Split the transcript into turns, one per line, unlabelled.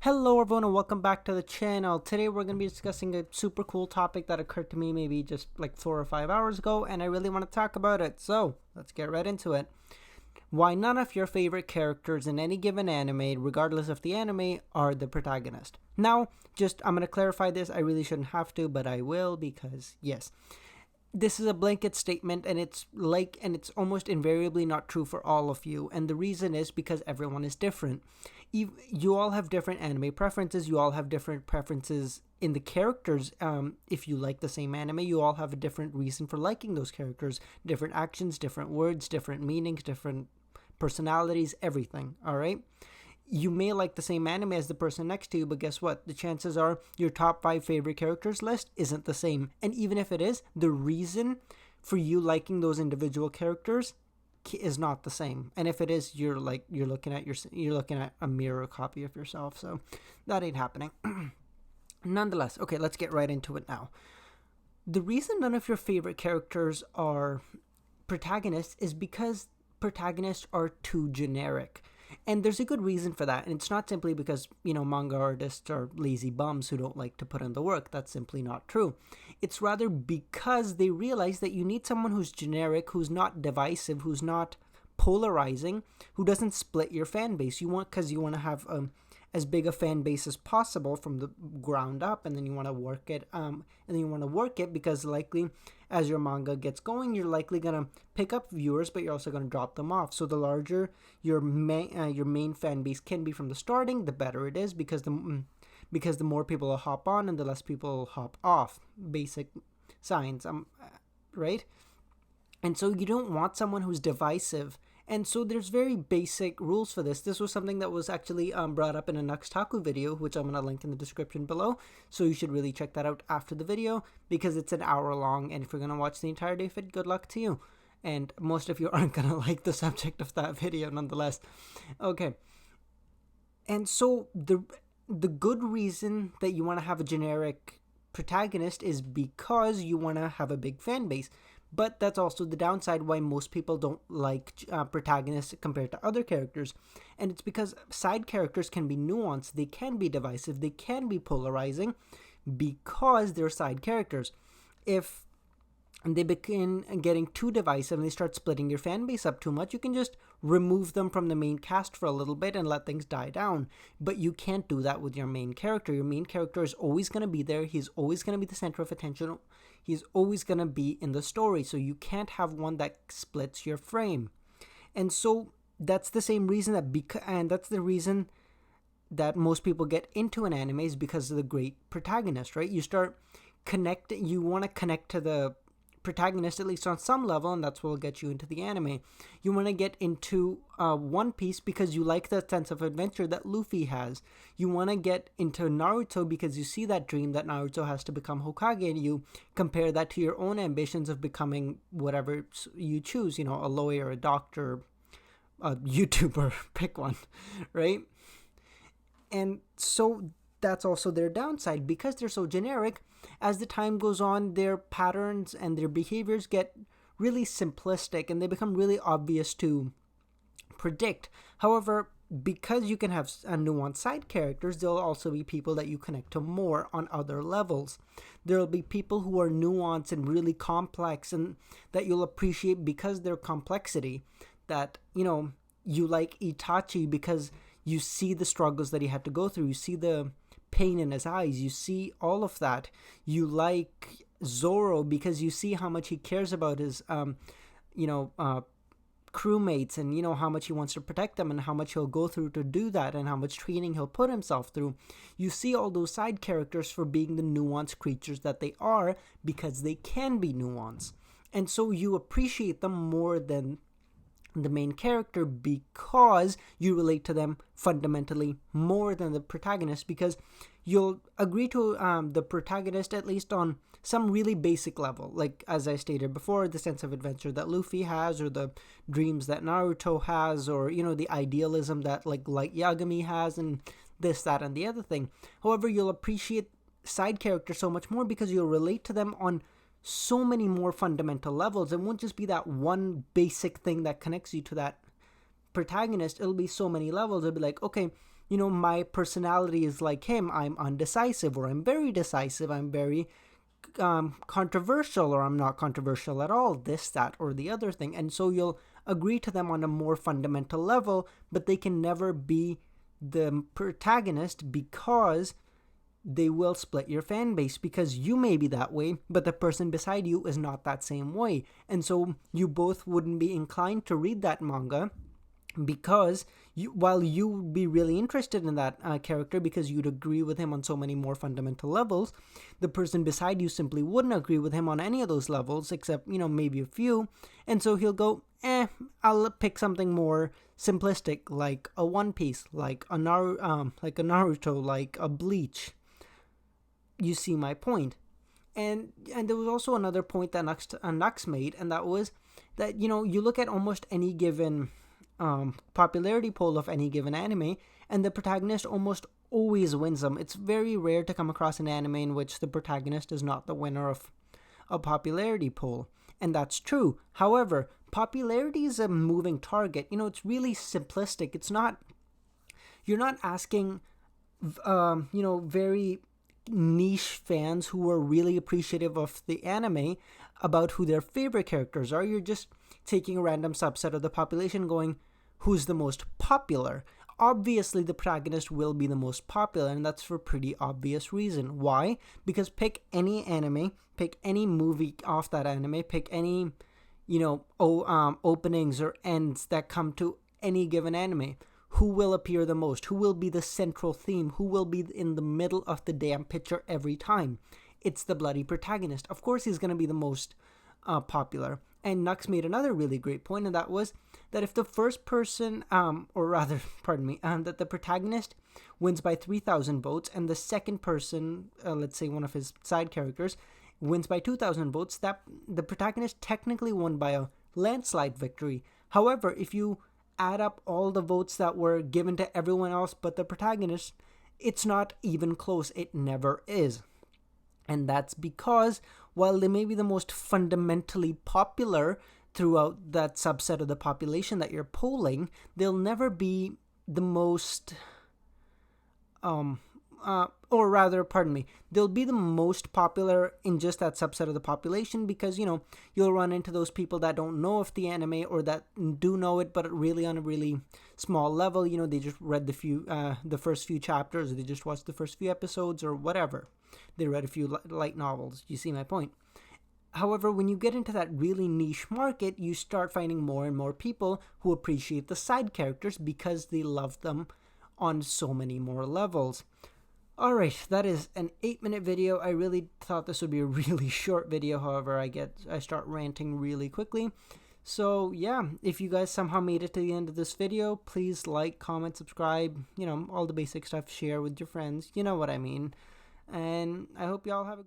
Hello everyone and welcome back to the channel. Today we're going to be discussing a super cool topic that occurred to me maybe just like 4 or 5 hours ago, and I really want to talk about it. So let's get right into it. Why none of your favorite characters in any given anime, regardless of the anime, are the protagonist. Now, I'm going to clarify this. I really shouldn't have to, but I will because yes. This is a blanket statement, and it's almost invariably not true for all of you, and the reason is because everyone is different. You all have different anime preferences. You all have different preferences in the characters. If you like the same anime, you all have a different reason for liking those characters. Different actions, different words, different meanings, different personalities, everything. All right. You may like the same anime as the person next to you, but guess what? The chances are your top 5 favorite characters list isn't the same. And even if it is, the reason for you liking those individual characters is not the same. And if it is, you're looking at a mirror copy of yourself. So that ain't happening. Nonetheless, okay, let's get right into it now. The reason none of your favorite characters are protagonists is because protagonists are too generic. And there's a good reason for that. And it's not simply because, manga artists are lazy bums who don't like to put in the work. That's simply not true. It's rather because they realize that you need someone who's generic, who's not divisive, who's not polarizing, who doesn't split your fan base. You want to have as big a fan base as possible from the ground up, and then you want to work it, because likely as your manga gets going, you're likely gonna pick up viewers, but you're also gonna drop them off. So the larger your main fan base can be from the starting, the better it is, because the more people will hop on and the less people will hop off. Basic science, right? And so you don't want someone who's divisive. And so there's very basic rules for this. This was something that was actually brought up in a Nuxtaku video, which I'm going to link in the description below. So you should really check that out after the video, because it's an hour long. And if you're going to watch the entirety of it, good luck to you. And most of you aren't going to like the subject of that video nonetheless. Okay. And so the good reason that you want to have a generic protagonist is because you want to have a big fan base. But that's also the downside why most people don't like protagonists compared to other characters. And it's because side characters can be nuanced, they can be divisive, they can be polarizing, because they're side characters. If they begin getting too divisive and they start splitting your fan base up too much, you can just remove them from the main cast for a little bit and let things die down. But you can't do that with your main character. Your main character is always going to be there. He's always going to be the center of attention. He's always going to be in the story. So you can't have one that splits your frame. And so that's the same reason that's the reason that most people get into an anime, is because of the great protagonist, right? You want to connect to the protagonist, at least on some level, and that's what will get you into the anime. You want to get into One Piece because you like that sense of adventure that Luffy has. You want to get into Naruto because you see that dream that Naruto has to become Hokage, and you compare that to your own ambitions of becoming whatever you choose, a lawyer, a doctor, a YouTuber, pick one, right? And so that's also their downside, because they're so generic. As the time goes on, their patterns and their behaviors get really simplistic and they become really obvious to predict. However, because you can have nuanced side characters, there'll also be people that you connect to more on other levels. There'll be people who are nuanced and really complex, and that you'll appreciate because their complexity. That, you like Itachi because you see the struggles that he had to go through. You see the pain in his eyes. You see all of that. You like Zoro because you see how much he cares about his, crewmates, and how much he wants to protect them, and how much he'll go through to do that, and how much training he'll put himself through. You see all those side characters for being the nuanced creatures that they are, because they can be nuanced. And so you appreciate them more than the main character, because you relate to them fundamentally more than the protagonist, because you'll agree to the protagonist at least on some really basic level, like as I stated before, the sense of adventure that Luffy has, or the dreams that Naruto has, or the idealism that like Light Yagami has, and this, that, and the other thing. However, you'll appreciate side characters so much more because you'll relate to them on so many more fundamental levels. It won't just be that one basic thing that connects you to that protagonist. It'll be so many levels. It'll be like, okay, my personality is like him. I'm undecisive, or I'm very decisive. I'm very controversial, or I'm not controversial at all, this, that, or the other thing. And so you'll agree to them on a more fundamental level, but they can never be the protagonist because they will split your fan base, because you may be that way, but the person beside you is not that same way. And so you both wouldn't be inclined to read that manga, because while you would be really interested in that character because you'd agree with him on so many more fundamental levels, the person beside you simply wouldn't agree with him on any of those levels except, maybe a few. And so he'll go, I'll pick something more simplistic, like a One Piece, like a Naruto, like a Bleach. You see my point. And there was also another point that Nux made, and that was that, you look at almost any given popularity poll of any given anime, and the protagonist almost always wins them. It's very rare to come across an anime in which the protagonist is not the winner of a popularity poll, and that's true. However, popularity is a moving target. It's really simplistic. It's not, you're not asking very niche fans who are really appreciative of the anime about who their favorite characters are. You're just taking a random subset of the population, going, who's the most popular? Obviously, the protagonist will be the most popular, and that's for pretty obvious reason. Why? Because pick any anime, pick any movie off that anime, pick any, openings or ends that come to any given anime. Who will appear the most? Who will be the central theme? Who will be in the middle of the damn picture every time? It's the bloody protagonist. Of course, he's going to be the most popular. And Nux made another really great point, and that was that if the first person, that the protagonist wins by 3,000 votes, and the second person, let's say one of his side characters, wins by 2,000 votes, that the protagonist technically won by a landslide victory. However, if you add up all the votes that were given to everyone else but the protagonist, it's not even close. It never is. And that's because while they may be the most fundamentally popular throughout that subset of the population that you're polling, they'll never be the most they'll be the most popular in just that subset of the population, because you'll run into those people that don't know of the anime, or that do know it but really on a really small level. They just read the first few chapters, or they just watched the first few episodes, or whatever. They read a few light novels. You see my point. However, when you get into that really niche market, you start finding more and more people who appreciate the side characters because they love them on so many more levels. Alright, that is an 8-minute video. I really thought this would be a really short video. However, I start ranting really quickly. So yeah, if you guys somehow made it to the end of this video, please like, comment, subscribe, all the basic stuff, share with your friends, you know what I mean. And I hope y'all have a